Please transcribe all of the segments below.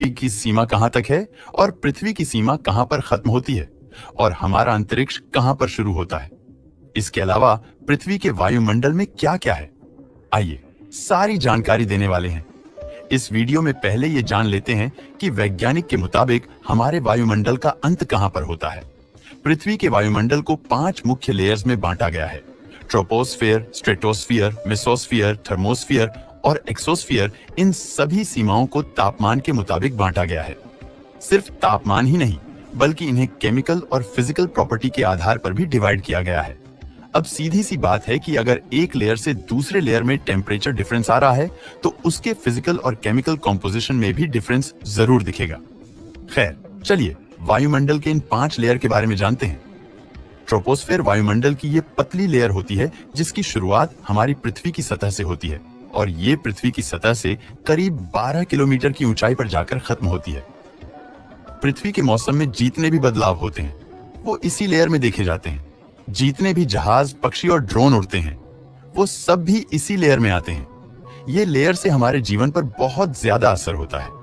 की सीमा कहां तक है और पृथ्वी की सीमा कहां पर खत्म होती है और हमारा अंतरिक्ष कहां पर शुरू होता है। इसके अलावा पृथ्वी के वायुमंडल में क्या क्या है, आइए सारी जानकारी देने वाले हैं। इस वीडियो में पहले ये जान लेते हैं कि वैज्ञानिक के मुताबिक हमारे वायुमंडल का अंत कहां पर होता है। पृथ्वी के वायुमंडल को 5 मुख्य लेयर्स में बांटा गया है। ट्रोपोस्फियर, स्ट्रेटोस्फियर, मेसोस्फियर, थर्मोस्फियर और एक्सोस्फियर, इन सभी सीमाओं को तापमान के मुताबिक बांटा गया है। सिर्फ तापमान ही नहीं, बल्कि इन्हें केमिकल और फिजिकल प्रॉपर्टी के आधार पर भी डिवाइड किया गया है। अब सीधी सी बात है कि अगर एक लेयर से दूसरे लेयर में टेम्परेचर डिफरेंस आ रहा है तो उसके फिजिकल और केमिकल कॉम्पोजिशन में भी डिफरेंस जरूर दिखेगा। खैर, चलिए वायुमंडल के इन 5 लेयर के बारे में जानते हैं। ट्रोपोस्फियर वायुमंडल की ये पतली लेयर होती है जिसकी शुरुआत हमारी पृथ्वी की सतह से होती है और ये पृथ्वी की सतह से करीब 12 किलोमीटर की ऊंचाई पर जाकर खत्म होती है। पृथ्वी के मौसम में जितने भी बदलाव होते हैं वो इसी लेयर में देखे जाते हैं। जितने भी जहाज, पक्षी और ड्रोन उड़ते हैं वो सब भी इसी लेयर में आते हैं। ये लेयर से हमारे जीवन पर बहुत ज्यादा असर होता है।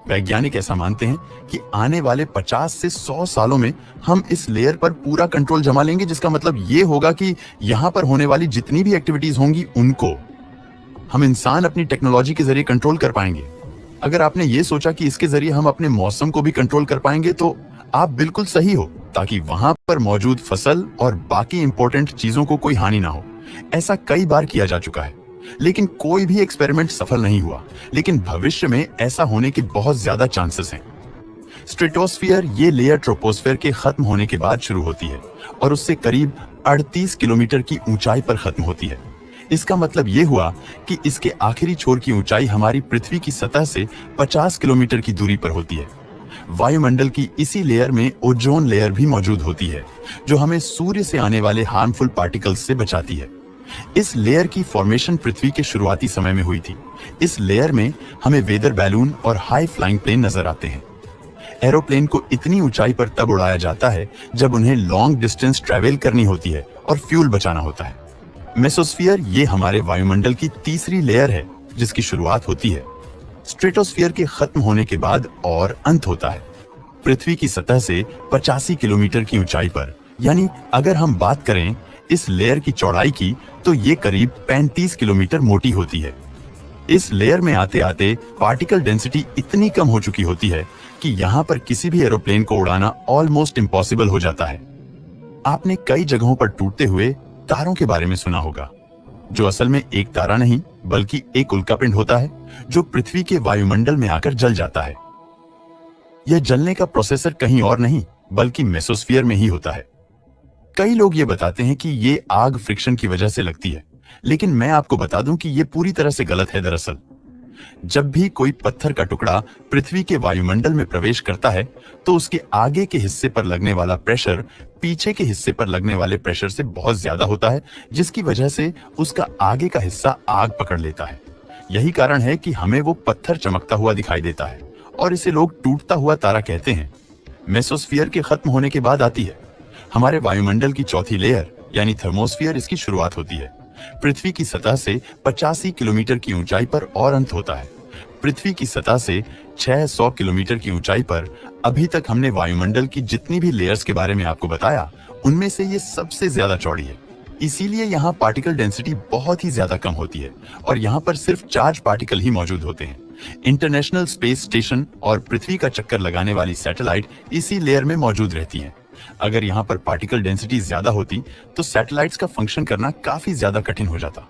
वैज्ञानिक ऐसा मानते हैं कि आने वाले 50 से 100 सालों में हम इस लेयर पर पूरा कंट्रोल जमा लेंगे, जिसका मतलब ये होगा कि यहां पर होने वाली जितनी भी एक्टिविटीज होंगी उनको हम इंसान अपनी टेक्नोलॉजी के जरिए कंट्रोल कर पाएंगे। अगर आपने ये सोचा कि इसके जरिए हम अपने मौसम को भी कंट्रोल कर पाएंगे तो आप बिल्कुल सही हो, ताकि वहां पर मौजूद फसल और बाकी इंपॉर्टेंट चीजों को कोई हानि ना हो। ऐसा कई बार किया जा चुका है, लेकिन कोई भी एक्सपेरिमेंट सफल नहीं हुआ। लेकिन भविष्य में ऐसा होने के बहुत ज्यादा चांसेस हैं। स्ट्रेटोस्फियर, ये लेयर ट्रोपोस्फियर के खत्म होने के बाद शुरू होती है और उससे करीब 38 किलोमीटर की ऊंचाई पर खत्म होती है। इसका मतलब ये हुआ कि इसके आखिरी छोर की ऊंचाई हमारी पृथ्वी की सतह से 50 किलोमीटर की दूरी पर होती है। वायुमंडल की इसी लेयर में ओजोन लेयर भी मौजूद होती है, जो हमें सूर्य से आने वाले हार्मफुल पार्टिकल्स से बचाती है। इस लेयर की फॉर्मेशन पृथ्वी के शुरुआती समय में हुई थी। इस लेयर में हमें वेदर बैलून और हाई फ्लाइंग प्लेन नजर आते हैं। एरोप्लेन को इतनी ऊंचाई पर तब उड़ाया जाता है जब उन्हें लॉन्ग डिस्टेंस ट्रेवल करनी होती है और फ्यूल बचाना होता है। मेसोस्फियर, ये हमारे वायुमंडल की तीसरी लेयर है जिसकी शुरुआत होती है स्ट्रेटोस्फियर के खत्म होने के बाद और अंत होता है पृथ्वी की सतह से 85 किलोमीटर की ऊंचाई पर। यानी अगर हम बात करें इस लेयर की चौड़ाई की तो ये करीब 35 किलोमीटर मोटी होती है। इस लेयर में आते आते पार्टिकल डेंसिटी इतनी कम हो चुकी होती है कि यहाँ पर किसी भी एरोप्लेन को उड़ाना ऑलमोस्ट इम्पॉसिबल हो जाता है। आपने कई जगहों पर टूटते हुए तारों के बारे में सुना होगा, जो असल में एक तारा नहीं बल्कि एक उल्कापिंड होता है जो पृथ्वी के वायुमंडल में आकर जल जाता है। यह जलने का प्रोसेसर कहीं और नहीं बल्कि मेसोस्फियर में ही होता है। कई लोग ये बताते हैं कि ये आग फ्रिक्शन की वजह से लगती है, लेकिन मैं आपको बता दूं कि ये पूरी तरह से गलत है। दरअसल जब भी कोई पत्थर का टुकड़ा पृथ्वी के वायुमंडल में प्रवेश करता है तो उसके आगे के हिस्से पर लगने वाला प्रेशर पीछे के हिस्से पर लगने वाले प्रेशर से बहुत ज्यादा होता है, जिसकी वजह से उसका आगे का हिस्सा आग पकड़ लेता है। यही कारण है कि हमें वो पत्थर चमकता हुआ दिखाई देता है और इसे लोग टूटता हुआ तारा कहते हैं। मेसोस्फियर के खत्म होने के बाद आती है हमारे वायुमंडल की चौथी लेयर यानी थर्मोस्फियर। इसकी शुरुआत होती है पृथ्वी की सतह से 85 किलोमीटर की ऊंचाई पर और अंत होता है पृथ्वी की सतह से 600 किलोमीटर की ऊंचाई पर। अभी तक हमने वायुमंडल की जितनी भी लेयर्स के बारे में आपको बताया उनमें से ये सबसे ज्यादा चौड़ी है। इसीलिए यहाँ पार्टिकल डेंसिटी बहुत ही ज्यादा कम होती है और यहाँ पर सिर्फ चार्ज पार्टिकल ही मौजूद होते हैं। इंटरनेशनल स्पेस स्टेशन और पृथ्वी का चक्कर लगाने वाली सैटेलाइट इसी लेयर में मौजूद रहती हैं। अगर यहाँ पर पार्टिकल डेंसिटी ज्यादा होती तो सैटेलाइट्स का फंक्शन करना काफी ज्यादा कठिन हो जाता।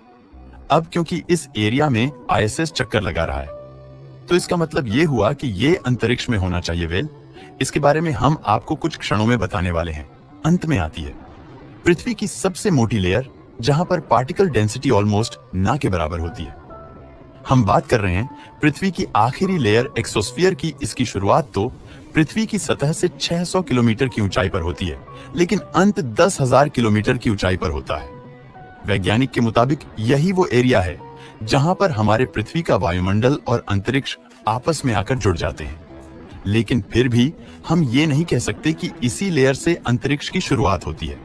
अब क्योंकि इस एरिया में आईएसएस चक्कर लगा रहा है तो इसका मतलब ये हुआ कि ये अंतरिक्ष में होना चाहिए। वेल, इसके बारे में हम आपको कुछ क्षणों में बताने वाले हैं। अंत में आती है पृथ्वी की सबसे मोटी लेयर जहां पर पार्टिकल डेंसिटी ऑलमोस्ट ना के बराबर होती है। हम बात कर रहे हैं पृथ्वी की आखिरी लेयर एक्सोस्फियर की। इसकी शुरुआत तो पृथ्वी की सतह से 600 किलोमीटर की ऊंचाई पर होती है, लेकिन अंत 10,000 किलोमीटर की ऊंचाई पर होता है। वैज्ञानिक के मुताबिक यही वो एरिया है जहां पर हमारे पृथ्वी का वायुमंडल और अंतरिक्ष आपस में आकर जुड़ जाते हैं। लेकिन फिर भी हम ये नहीं कह सकते कि इसी लेयर से अंतरिक्ष की शुरुआत होती है।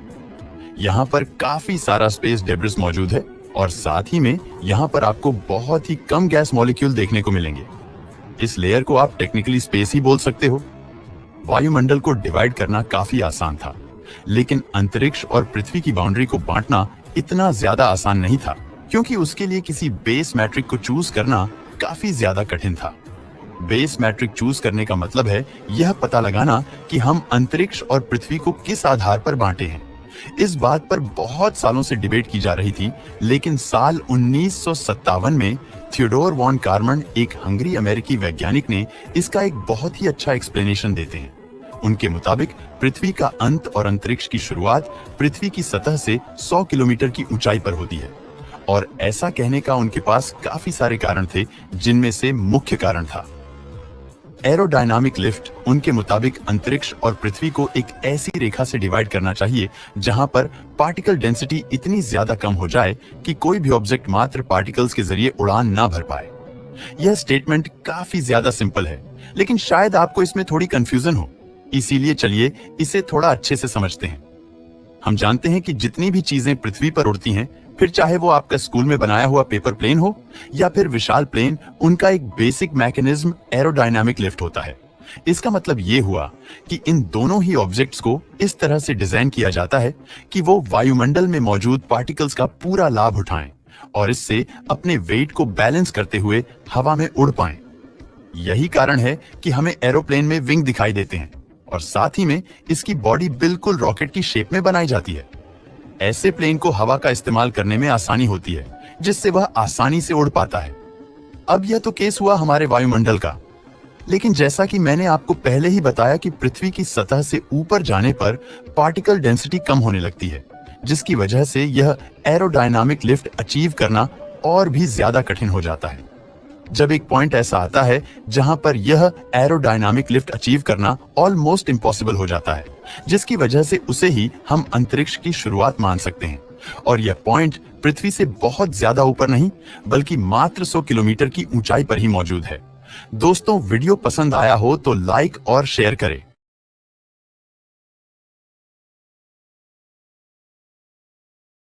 यहाँ पर काफी सारा स्पेस डेब्रिस मौजूद है और साथ ही में यहाँ पर आपको बहुत ही कम गैस मॉलिक्यूल देखने को मिलेंगे। इस लेयर को आप टेक्निकली स्पेस ही बोल सकते हो। वायुमंडल को डिवाइड करना काफी आसान था, लेकिन अंतरिक्ष और पृथ्वी की बाउंड्री को बांटना इतना ज्यादा आसान नहीं था, क्योंकि उसके लिए किसी बेस मैट्रिक को चूज करना काफी ज्यादा कठिन था। बेस मैट्रिक चूज करने का मतलब है यह पता लगाना कि हम अंतरिक्ष और पृथ्वी को किस आधार पर बांटे हैं। इस बात पर बहुत सालों से डिबेट की जा रही थी, लेकिन साल 1957 में थियोडोर वॉन कार्मन, एक हंगरी अमेरिकी वैज्ञानिक, ने इसका एक बहुत ही अच्छा एक्सप्लेनेशन देते हैं। उनके मुताबिक पृथ्वी का अंत और अंतरिक्ष की शुरुआत पृथ्वी की सतह से 100 किलोमीटर की ऊंचाई पर होती है। और ऐसा कहने का उनके पास काफी सारे कारण थे, जिनमें से मुख्य कारण था एरोडायनामिक लिफ्ट। उनके मुताबिक अंतरिक्ष और पृथ्वी को एक ऐसी रेखा से डिवाइड करना चाहिए जहां पर पार्टिकल डेंसिटी इतनी ज्यादा कम हो जाए कि कोई भी ऑब्जेक्ट मात्र पार्टिकल्स के जरिए उड़ान ना भर पाए। यह स्टेटमेंट काफी ज्यादा सिंपल है, लेकिन शायद आपको इसमें थोड़ी कंफ्यूजन हो, इसीलिए चलिए इसे थोड़ा अच्छे से समझते हैं। हम जानते हैं कि जितनी भी चीजें पृथ्वी पर उड़ती हैं, फिर चाहे वो आपका स्कूल में बनाया हुआ पेपर प्लेन हो या फिर विशाल प्लेन, उनका एक बेसिक मैकेनिज्म एरोडायनामिक लिफ्ट होता है। इसका मतलब ये हुआ कि इन दोनों ही ऑब्जेक्ट्स को इस तरह से डिजाइन किया जाता है कि वो वायुमंडल में मौजूद पार्टिकल्स का पूरा लाभ उठाएं और इससे अपने वेट को बैलेंस करते हुए हवा में उड़ पाएं। यही कारण है कि हमें एरोप्लेन में विंग दिखाई देते हैं और साथ ही में इसकी बॉडी बिल्कुल रॉकेट की शेप में बनाई जाती है। ऐसे प्लेन को हवा का इस्तेमाल करने में आसानी होती है, जिससे वह आसानी से उड़ पाता है। अब यह तो केस हुआ हमारे वायुमंडल का, लेकिन जैसा कि मैंने आपको पहले ही बताया कि पृथ्वी की सतह से ऊपर जाने पर पार्टिकल डेंसिटी कम होने लगती है, जिसकी वजह से यह एरोडायनामिक लिफ्ट अचीव करना और भी ज्यादा कठिन हो जाता है। जब एक पॉइंट ऐसा आता है जहां पर यह एरोडायनामिक लिफ्ट अचीव करना ऑलमोस्ट इम्पॉसिबल हो जाता है, जिसकी वजह से उसे ही हम अंतरिक्ष की शुरुआत मान सकते हैं। और यह पॉइंट पृथ्वी से बहुत ज्यादा ऊपर नहीं, बल्कि मात्र 100 किलोमीटर की ऊंचाई पर ही मौजूद है। दोस्तों, वीडियो पसंद आया हो तो लाइक और शेयर करें।